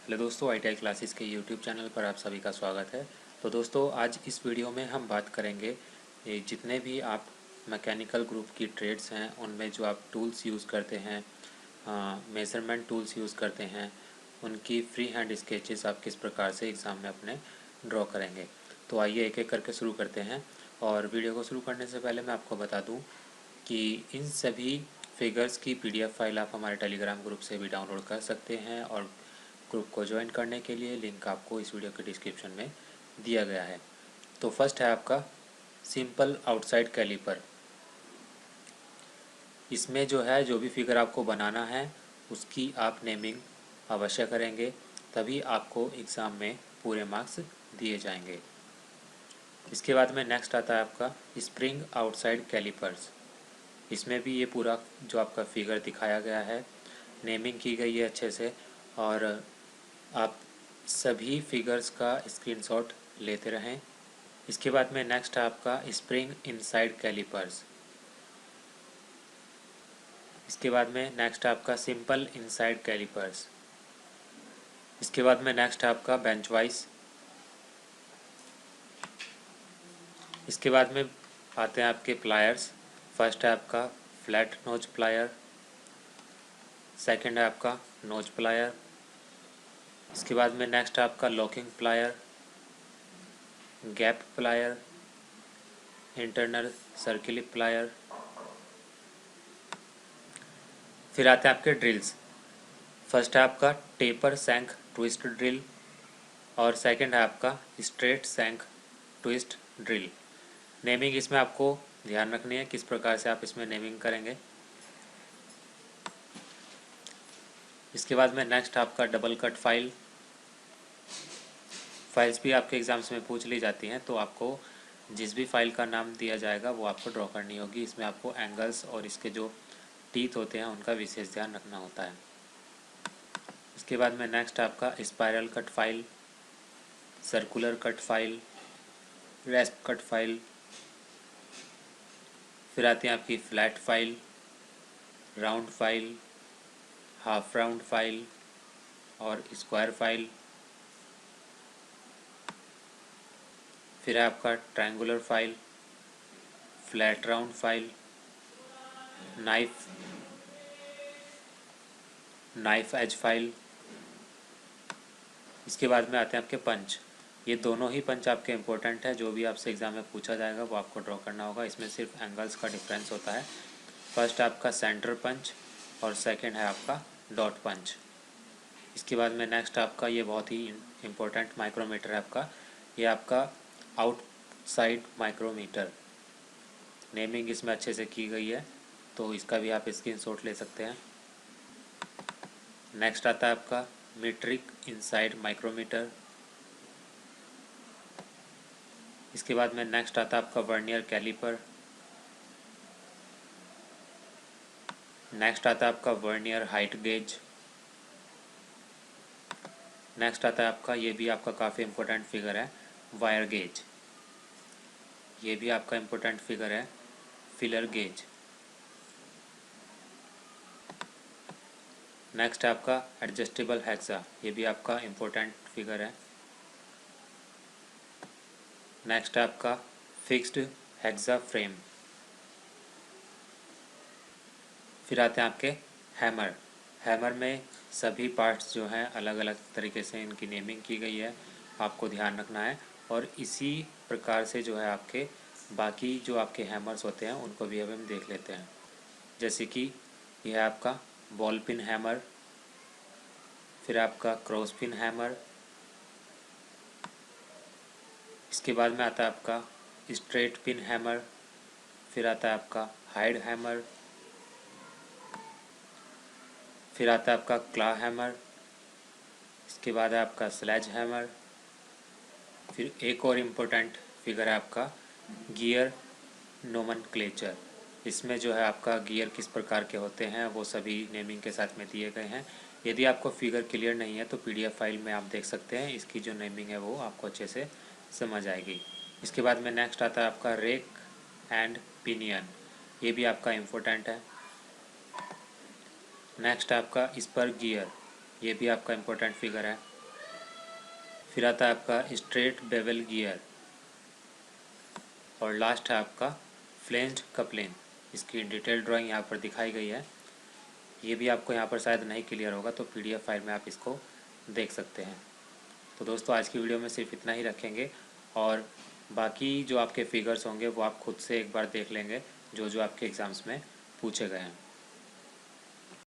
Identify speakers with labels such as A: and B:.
A: Hello दोस्तों, ITI classes के YouTube channel पर आप सभी का स्वागत है। तो दोस्तों, आज इस वीडियो में हम बात करेंगे ये जितने भी आप मैकेनिकल ग्रुप की ट्रेड्स हैं उनमें जो आप टूल्स यूज़ करते हैं, मेजरमेंट टूल्स यूज़ करते हैं, उनकी फ्री हैंड स्केचेस आप किस प्रकार से एग्ज़ाम में अपने ड्रॉ करेंगे। तो आइए एक एक करके शुरू करते हैं। और वीडियो को शुरू करने से पहले मैं आपको बता दूँ कि इन सभी फिगर्स की PDF फाइल आप हमारे टेलीग्राम ग्रुप से भी डाउनलोड कर सकते हैं, और ग्रुप को ज्वाइन करने के लिए लिंक आपको इस वीडियो के डिस्क्रिप्शन में दिया गया है। तो फर्स्ट है आपका सिंपल आउटसाइड कैलिपर। इसमें जो भी फिगर आपको बनाना है उसकी आप नेमिंग अवश्य करेंगे, तभी आपको एग्ज़ाम में पूरे मार्क्स दिए जाएंगे। इसके बाद में नेक्स्ट आता है आपका स्प्रिंग आउटसाइड कैलिपर्स। इसमें भी ये पूरा जो आपका फिगर दिखाया गया है, नेमिंग की गई है अच्छे से, और आप सभी फिगर्स का स्क्रीनशॉट लेते रहें। इसके बाद में नेक्स्ट है आपका स्प्रिंग इनसाइड कैलिपर्स। इसके बाद में नेक्स्ट है आपका सिंपल इनसाइड कैलिपर्स। इसके बाद में नेक्स्ट है आपका बेंच वाइज। इसके बाद में आते हैं आपके प्लायर्स। फर्स्ट है आपका फ्लैट नोज प्लायर, सेकंड है आपका नोज प्लायर। इसके बाद में नेक्स्ट है आपका locking plier, gap plier, internal circle plier. फिर आते हैं आपके ड्रिल्स। फर्स्ट है आपका टेपर सैंक ट्विस्ट ड्रिल, और सेकंड है आपका स्ट्रेट सैंक ट्विस्ट ड्रिल। नेमिंग इसमें आपको ध्यान रखनी है किस प्रकार से आप इसमें नेमिंग करेंगे। इसके बाद में नेक्स्ट आपका डबल कट फाइल। फाइल्स भी आपके एग्जाम्स में पूछ ली जाती हैं, तो आपको जिस भी फाइल का नाम दिया जाएगा वो आपको ड्रॉ करनी होगी। इसमें आपको एंगल्स और इसके जो टीथ होते हैं उनका विशेष ध्यान रखना होता है। इसके बाद में नेक्स्ट आपका spiral cut file, circular cut file, rasp cut file. फिर आती है आपकी flat file, round file, half round file और स्क्वायर फाइल। फिर है आपका triangular file, flat round file, knife edge file. इसके बाद में आते हैं आपके पंच। ये दोनों ही पंच आपके इम्पोर्टेंट है, जो भी आपसे एग्ज़ाम में पूछा जाएगा वो आपको ड्रॉ करना होगा। इसमें सिर्फ एंगल्स का डिफरेंस होता है। फर्स्ट आपका सेंटर पंच और सेकंड है आपका डॉट पंच। इसके बाद में नेक्स्ट आपका ये बहुत ही इम्पोर्टेंट माइक्रोमीटर है आपका। ये आपका आउटसाइड माइक्रोमीटर। नेमिंग इसमें अच्छे से की गई है, तो इसका भी आप स्क्रीनशॉट ले सकते हैं। नेक्स्ट आता है आपका मीट्रिक इनसाइड माइक्रोमीटर। इसके बाद में नेक्स्ट आता है आपका वर्नियर कैलिपर। नेक्स्ट आता है आपका वर्नियर हाइट गेज। नेक्स्ट आता है आपका, ये भी आपका काफ़ी इम्पोर्टेंट फिगर है, वायर गेज। ये भी आपका इम्पोर्टेंट फिगर है, फिलर गेज। नेक्स्ट है आपका एडजस्टेबल हेक्सा। ये भी आपका इम्पोर्टेंट फिगर है। नेक्स्ट है आपका फिक्स्ड हेक्सा फ्रेम। फिर आते हैं आपके हैमर। हैमर में सभी पार्ट्स जो हैं अलग अलग तरीके से इनकी नेमिंग की गई है, आपको ध्यान रखना है। और इसी प्रकार से जो है आपके बाकी जो आपके हैमर्स होते हैं उनको भी अब हम देख लेते हैं। जैसे कि यह है आपका बॉल पिन हैमर, फिर आपका क्रॉस पिन हैमर। इसके बाद में आता है आपका स्ट्रेट पिन हैमर। फिर आता है आपका हाइड हैमर। फिर आता है आपका क्ला हैमर। इसके बाद है आपका स्लेज हैमर। फिर एक और इम्पोर्टेंट फिगर है आपका गियर नोमेनक्लेचर। इसमें जो है आपका गियर किस प्रकार के होते हैं वो सभी नेमिंग के साथ में दिए गए हैं। यदि आपको फिगर क्लियर नहीं है तो PDF फाइल में आप देख सकते हैं, इसकी जो नेमिंग है वो आपको अच्छे से समझ आएगी। इसके बाद में नेक्स्ट आता है आपका रेक एंड पिनियन। ये भी आपका इम्पोर्टेंट है। नेक्स्ट आपका स्पर गियर। ये भी आपका इम्पोर्टेंट फिगर है। फिर आता है आपका स्ट्रेट बेवल गियर और लास्ट है आपका फ्लेंज्ड कपलिंग। इसकी डिटेल ड्राइंग यहाँ पर दिखाई गई है। ये भी आपको यहाँ पर शायद नहीं क्लियर होगा, तो पीडीएफ फाइल में आप इसको देख सकते हैं। तो दोस्तों आज की वीडियो में सिर्फ इतना ही रखेंगे और बाकी जो आपके फिगर्स होंगे वो आप खुद से एक बार देख लेंगे जो जो आपके एग्ज़ाम्स में पूछे गए हैं।